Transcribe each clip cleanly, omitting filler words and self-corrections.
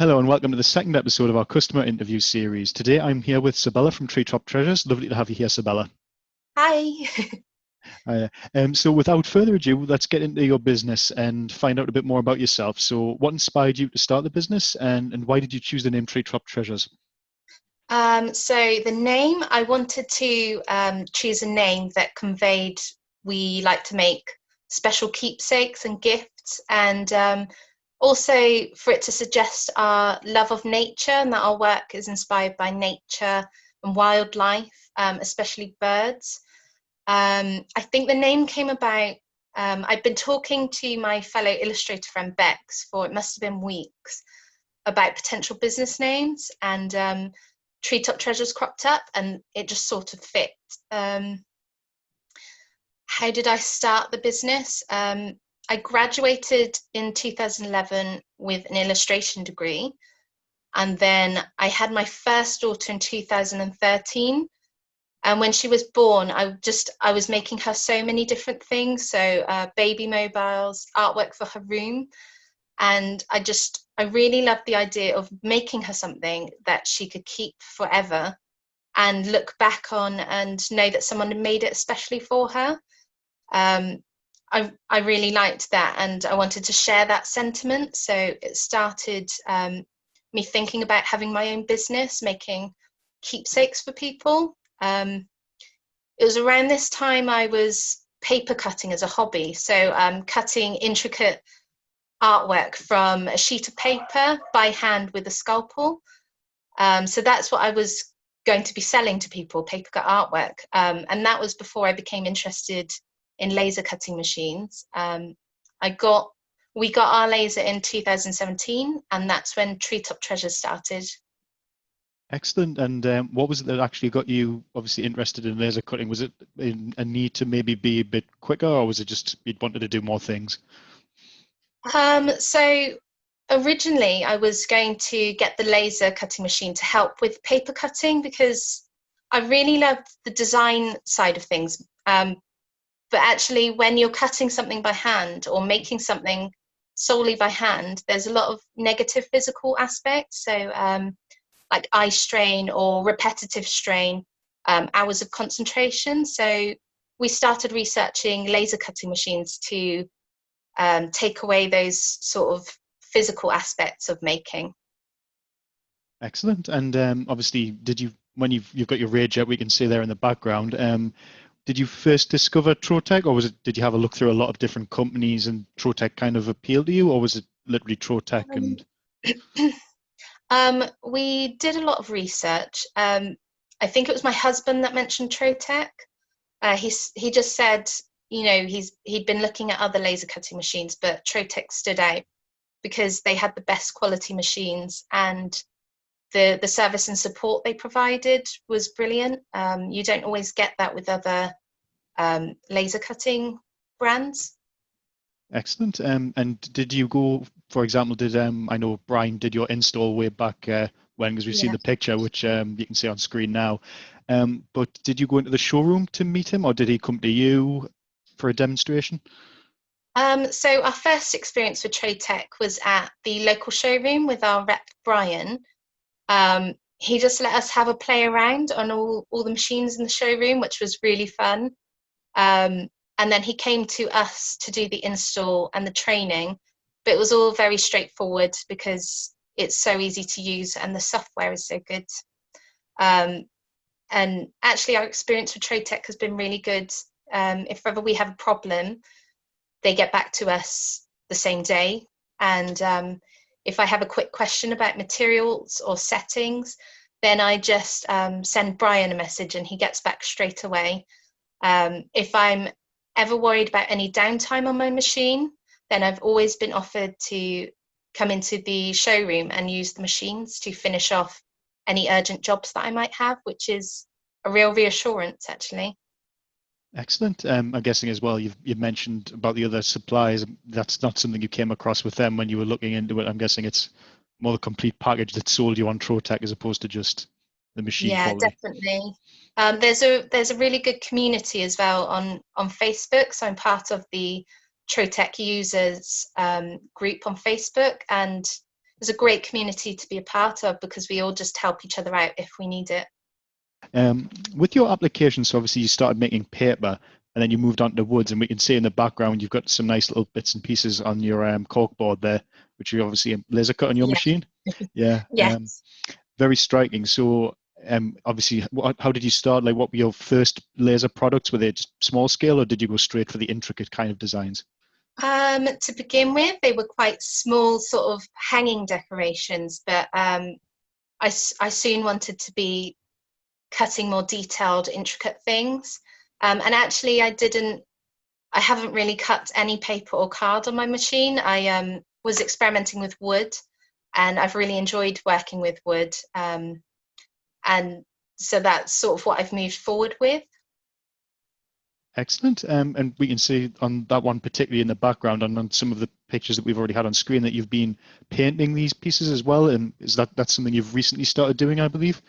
Hello and welcome to the second episode of our customer interview series. Today I'm here with Sabella from Treetop Treasures. Lovely to have you here, Sabella. Hi. So without further ado, let's get into your business and find out a bit more about yourself. So what inspired you to start the business and why did you choose the name Treetop Treasures? So the name, I wanted to choose a name that conveyed we like to make special keepsakes and gifts, and also for it to suggest our love of nature and that our work is inspired by nature and wildlife, especially birds. I think the name came about, I'd been talking to my fellow illustrator friend Bex for, it must have been weeks, about potential business names, and Treetop Treasures cropped up and it just sort of fit. How did I start the business? I graduated in 2011 with an illustration degree, and then I had my first daughter in 2013. And when she was born, I was making her so many different things. So baby mobiles, artwork for her room. And I really loved the idea of making her something that she could keep forever and look back on and know that someone had made it especially for her. I really liked that, and I wanted to share that sentiment. So it started me thinking about having my own business, making keepsakes for people. It was around this time I was paper cutting as a hobby. So cutting intricate artwork from a sheet of paper by hand with a scalpel. So that's what I was going to be selling to people, paper cut artwork. And that was before I became interested in laser cutting machines. We got our laser in 2017, and that's when Treetop Treasures started. Excellent. And what was it that actually got you obviously interested in laser cutting? Was it a need to maybe be a bit quicker, or was it just you'd wanted to do more things? So originally I was going to get the laser cutting machine to help with paper cutting because I really loved the design side of things. But actually, when you're cutting something by hand or making something solely by hand, there's a lot of negative physical aspects. So like eye strain or repetitive strain, hours of concentration. So we started researching laser cutting machines to take away those sort of physical aspects of making. Excellent. And obviously, did you when you've got your Rayjet, we can see there in the background. Did you first discover Trotec, or did you have a look through a lot of different companies and Trotec kind of appealed to you, or was it literally Trotec and We did a lot of research. I think it was my husband that mentioned Trotec. He just said, he'd been looking at other laser cutting machines, but Trotec stood out because they had the best quality machines, and the service and support they provided was brilliant. You don't always get that with other laser cutting brands. excellent? And did you go, for example, did I know Brian did your install way back when, because we've seen Yeah. the picture, which you can see on screen now. But did you go into the showroom to meet him, or did he come to you for a demonstration? So our first experience with Trotec was at the local showroom with our rep Brian. He just let us have a play around on all the machines in the showroom, which was really fun. And then he came to us to do the install and the training, but it was all very straightforward because it's so easy to use and the software is so good. And actually our experience with Trotec has been really good. If ever we have a problem, they get back to us the same day. And if I have a quick question about materials or settings, then I just send Brian a message and he gets back straight away. If I'm ever worried about any downtime on my machine, then I've always been offered to come into the showroom and use the machines to finish off any urgent jobs that I might have, which is a real reassurance, actually. Excellent. I'm guessing as well, you've mentioned about the other suppliers. That's not something you came across with them when you were looking into it. I'm guessing it's more the complete package that sold you on Trotec as opposed to just the machine Yeah, quality. definitely. There's a really good community as well on Facebook. So I'm part of the Trotec users group on Facebook, and a great community to be a part of, because we all just help each other out if we need it. With your application, so obviously you started making paper and then you moved on to woods, and we can see in the background you've got some nice little bits and pieces on your cork board there, which you obviously laser cut on your Yeah. machine. Yeah, Yes. very striking. So obviously, how did you start? Like, what were your first laser products? Were they just small scale, or did you go straight for the intricate kind of designs? To begin with, they were quite small, sort of hanging decorations, but I soon wanted to be cutting more detailed, intricate things. And actually, I haven't really cut any paper or card on my machine. I was experimenting with wood, and I've really enjoyed working with wood. And so that's sort of what I've moved forward with. Excellent. And we can see on that one, particularly in the background, and on some of the pictures that we've already had on screen, that you've been painting these pieces as well. And is that's something you've recently started doing, I believe?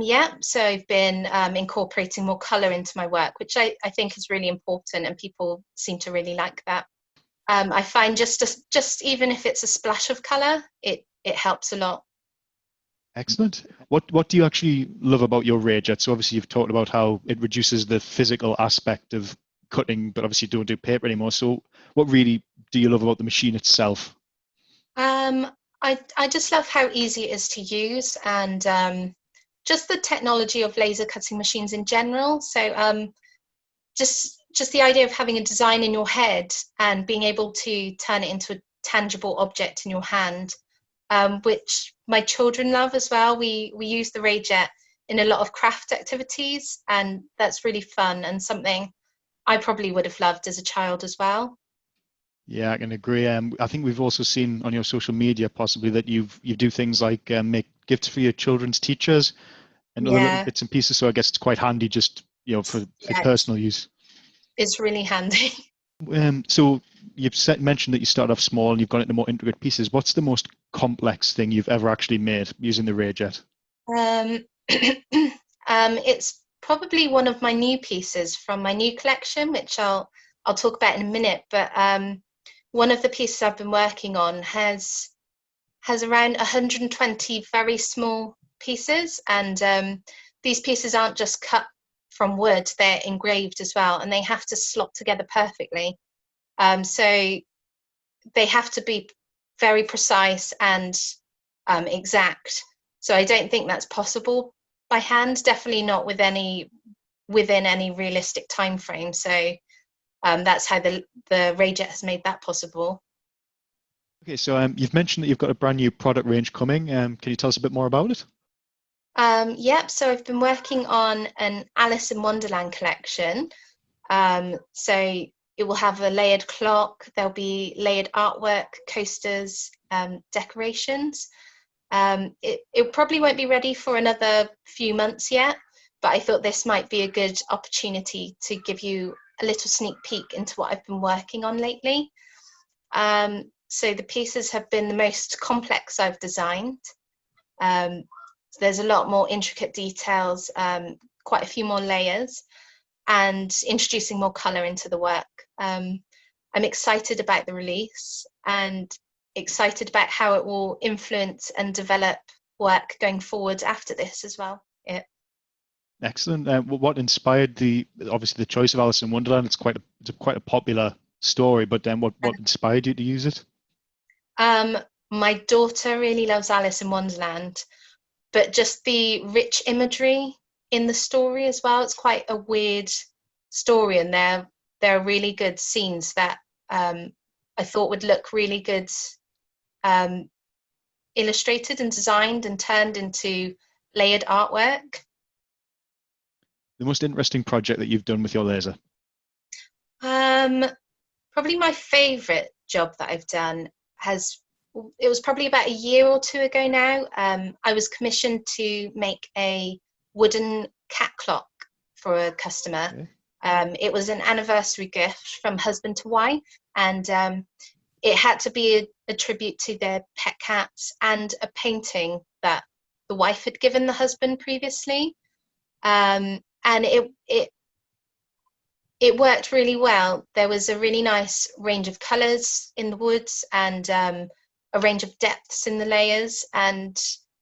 Yeah, so I've been incorporating more colour into my work, which I think is really important, and people seem to really like that. I find just even if it's a splash of colour, it helps a lot. Excellent. What do you actually love about your Rayjet? So obviously you've talked about how it reduces the physical aspect of cutting, but obviously you don't do paper anymore. So what really do you love about the machine itself? I just love how easy it is to use, and just the technology of laser cutting machines in general. So just the idea of having a design in your head and being able to turn it into a tangible object in your hand, which my children love as well. We use the Rayjet in a lot of craft activities, and that's really fun and something I probably would have loved as a child as well. Yeah, I can agree. I think we've also seen on your social media possibly that you do things like make gifts for your children's teachers and other little Yeah, bits and pieces. So I guess it's quite handy just, for yeah, personal use. it's really handy. So you've mentioned that you started off small and you've gone into more intricate pieces. What's the most complex thing you've ever actually made using the Rayjet? Um, it's probably one of my new pieces from my new collection, which I'll talk about in a minute. But one of the pieces I've been working on has around 120 very small pieces, and these pieces aren't just cut from wood; they're engraved as well, and they have to slot together perfectly. So they have to be very precise and exact. So I don't think that's possible by hand. Definitely not within any realistic time frame. So that's how the Rayjet has made that possible. Okay, so you've mentioned that you've got a brand new product range coming. Can you tell us a bit more about it? Yep. So I've been working on an Alice in Wonderland collection. So it will have a layered clock. There'll be layered artwork, coasters, decorations. It probably won't be ready for another few months yet, but I thought this might be a good opportunity to give you a little sneak peek into what I've been working on lately. So the pieces have been the most complex I've designed. There's a lot more intricate details, quite a few more layers, and introducing more colour into the work. I'm excited about the release and excited about how it will influence and develop work going forward after this as well. Yeah. Excellent. What inspired obviously the choice of Alice in Wonderland? It's quite a popular story, but then what inspired you to use it? Um, my daughter really loves Alice in Wonderland, but just the rich imagery in the story as well. It's quite a weird story, and there are really good scenes that I thought would look really good um, illustrated and designed and turned into layered artwork. The most interesting project that you've done with your laser? Um, Probably my favourite job that I've done it was probably about a year or two ago now. I was commissioned to make a wooden cat clock for a customer. Okay. It was an anniversary gift from husband to wife, and it had to be a tribute to their pet cats and a painting that the wife had given the husband previously. And it worked really well. There was a really nice range of colours in the woods, and a range of depths in the layers, and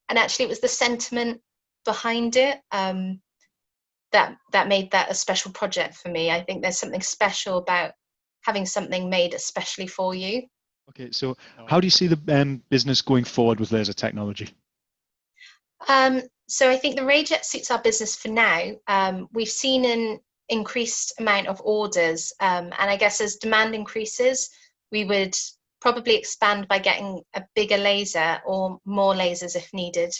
actually it was the sentiment behind it that made that a special project for me. I think there's something special about having something made especially for you. Okay, so how do you see the business going forward with laser technology? So I think the Rayjet suits our business for now. We've seen an increased amount of orders, and I guess as demand increases, we would probably expand by getting a bigger laser or more lasers if needed.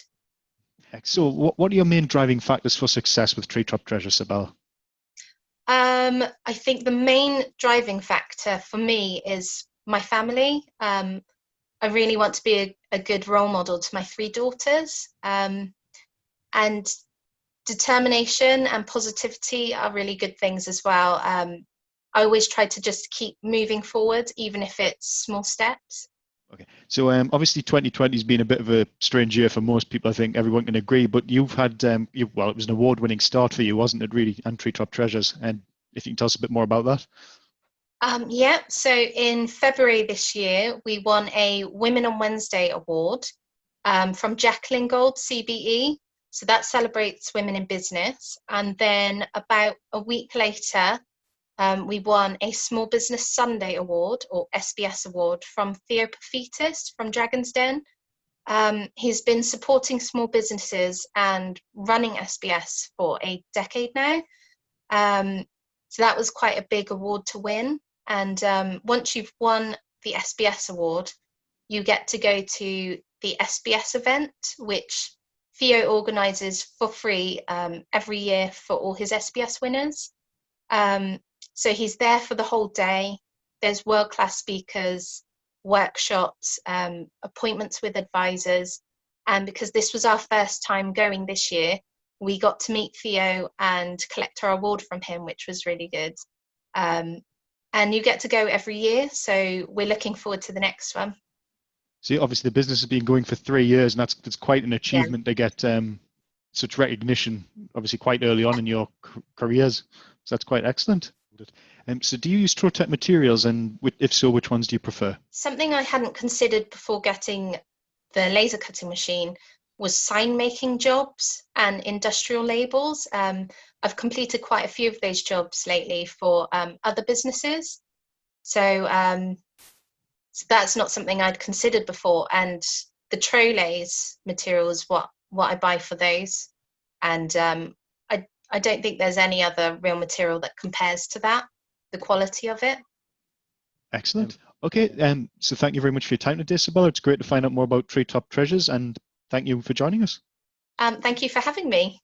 So what are your main driving factors for success with Treetop Treasures, Sabella? I think the main driving factor for me is my family. I really want to be a good role model to my 3 daughters, and determination and positivity are really good things as well. I always try to just keep moving forward, even if it's small steps. Okay, so obviously 2020 has been a bit of a strange year for most people. I think everyone can agree. But you've had, well, it was an award-winning start for you, wasn't it? Really, and Treetop Treasures. And if you can tell us a bit more about that. Yeah. So in February this year, we won a Women on Wednesday award from Jacqueline Gold CBE. So that celebrates women in business. And then about a week later, we won a Small Business Sunday Award, or SBS Award, from Theo Paphitis from Dragon's Den. He's been supporting small businesses and running SBS for a decade now. So that was quite a big award to win. And once you've won the SBS Award, you get to go to the SBS event, which Theo organises for free every year for all his SBS winners. So he's there for the whole day. There's world-class speakers, workshops, appointments with advisors. And because this was our first time going this year, we got to meet Theo and collect our award from him, which was really good. And you get to go every year. So we're looking forward to the next one. So obviously the business has been going for 3 years, and that's quite an achievement to get such recognition, obviously quite early on in your careers. So that's quite excellent. So do you use Trotec materials, and if so, which ones do you prefer? Something I hadn't considered before getting the laser cutting machine was sign making jobs and industrial labels. I've completed quite a few of those jobs lately for other businesses. So, so that's not something I'd considered before. And the Trolleys material is what I buy for those. And I don't think there's any other real material that compares to that, the quality of it. Excellent. Okay, so thank you very much for your time today, Sabella. It's great to find out more about Treetop Treasures, and thank you for joining us. Thank you for having me.